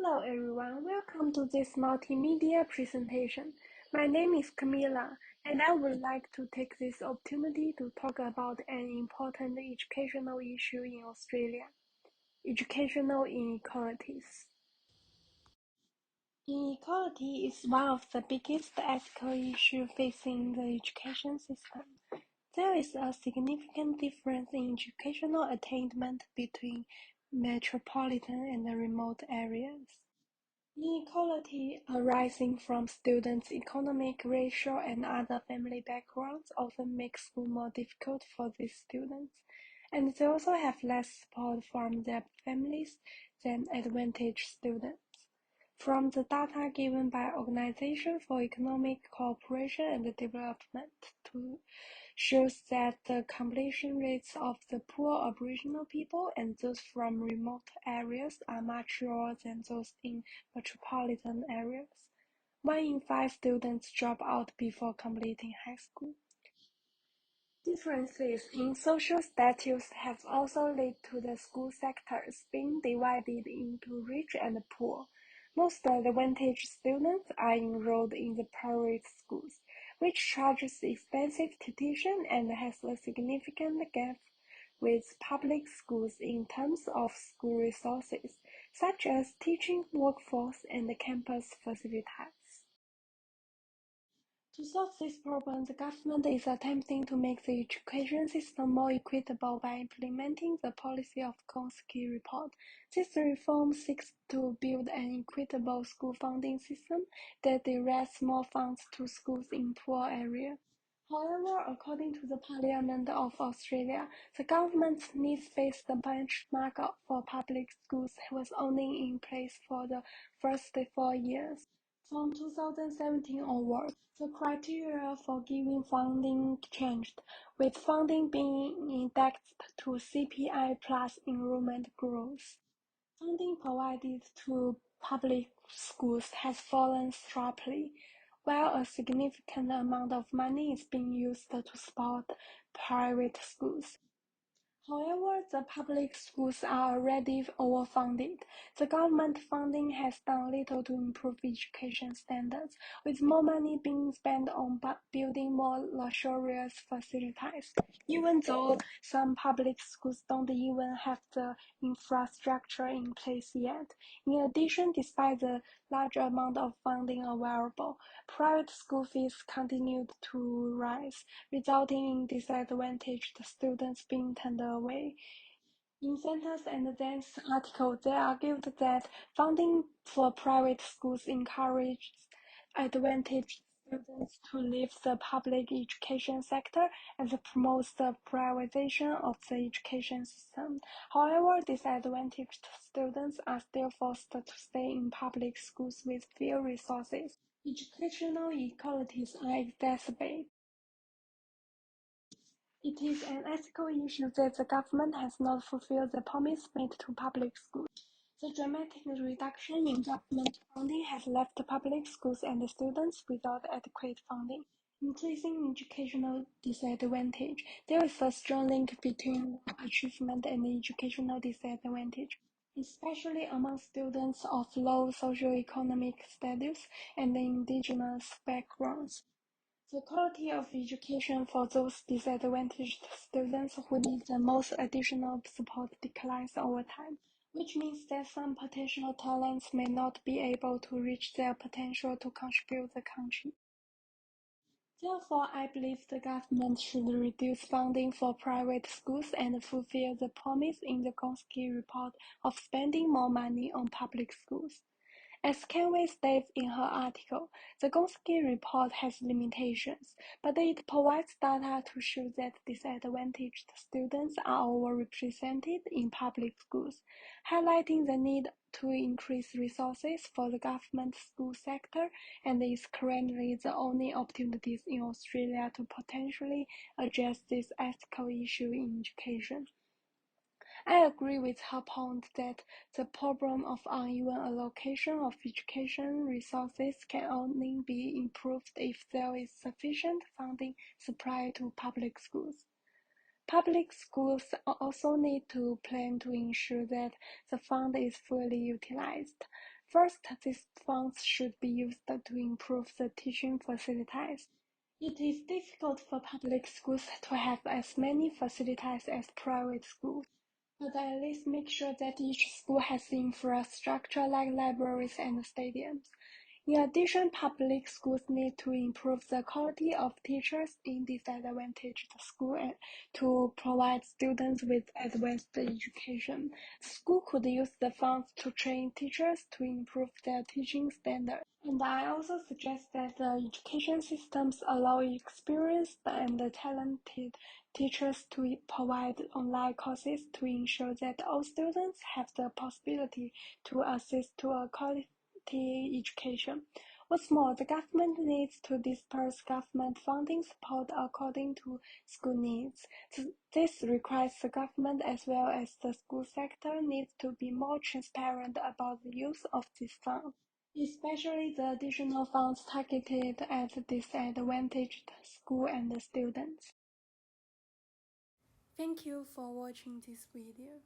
Hello everyone, welcome to this multimedia presentation. My name is Camila, and I would like to take this opportunity to talk about an important educational issue in Australia: educational inequalities. Inequality is one of the biggest ethical issues facing the education system. There is a significant difference in educational attainment between metropolitan and remote areas. Inequality arising from students' economic, racial, and other family backgrounds often makes school more difficult for these students, and they also have less support from their families than advantaged students. From the data given by Organization for Economic Cooperation and Development shows that the completion rates of the poor Aboriginal people and those from remote areas are much lower than those in metropolitan areas. 1 in 5 students drop out before completing high school. Differences in social status have also led to the school sectors being divided into rich and poor. Most advantaged students are enrolled in the private schools, which charges expensive tuition and has a significant gap with public schools in terms of school resources, such as teaching workforce and campus facilities. To solve this problem, the government is attempting to make the education system more equitable by implementing the policy of Gonski report. This reform seeks to build an equitable school funding system that directs more funds to schools in poor areas. However, according to the Parliament of Australia, the government's needs-based benchmark for public schools was only in place for the first 4 years. From 2017 onward, the criteria for giving funding changed, with funding being indexed to CPI plus enrollment growth. Funding provided to public schools has fallen sharply, while a significant amount of money is being used to support private schools. However, the public schools are already overfunded. The government funding has done little to improve education standards, with more money being spent on building more luxurious facilities, even though some public schools don't even have the infrastructure in place yet. In addition, despite the large amount of funding available, private school fees continued to rise, resulting in disadvantaged students being turned away. In Sentence and Dance article, they argued that funding for private schools encourages advantaged students to leave the public education sector and promotes the privatization of the education system. However, disadvantaged students are still forced to stay in public schools with few resources. Educational inequalities are exacerbated. It is an ethical issue that the government has not fulfilled the promise made to public schools. The dramatic reduction in government funding has left public schools and students without adequate funding, increasing educational disadvantage. There is a strong link between achievement and educational disadvantage, especially among students of low socioeconomic status and indigenous backgrounds. The quality of education for those disadvantaged students who need the most additional support declines over time, which means that some potential talents may not be able to reach their potential to contribute the country. Therefore, I believe the government should reduce funding for private schools and fulfill the promise in the Gonski report of spending more money on public schools. As Kenway states in her article, the Gonski report has limitations, but it provides data to show that disadvantaged students are overrepresented in public schools, highlighting the need to increase resources for the government school sector, and is currently the only opportunities in Australia to potentially address this ethical issue in education. I agree with her point that the problem of uneven allocation of education resources can only be improved if there is sufficient funding supplied to public schools. Public schools also need to plan to ensure that the fund is fully utilized. First, these funds should be used to improve the teaching facilities. It is difficult for public schools to have as many facilities as private schools, but at least make sure that each school has infrastructure like libraries and stadiums. In addition, public schools need to improve the quality of teachers in disadvantaged schools and to provide students with advanced education. School could use the funds to train teachers to improve their teaching standards. And I also suggest that the education systems allow experienced and talented teachers to provide online courses to ensure that all students have the possibility to access to a quality education. What's more, the government needs to disperse government funding support according to school needs. This requires the government as well as the school sector needs to be more transparent about the use of these funds, especially the additional funds targeted at disadvantaged schools and students. Thank you for watching this video.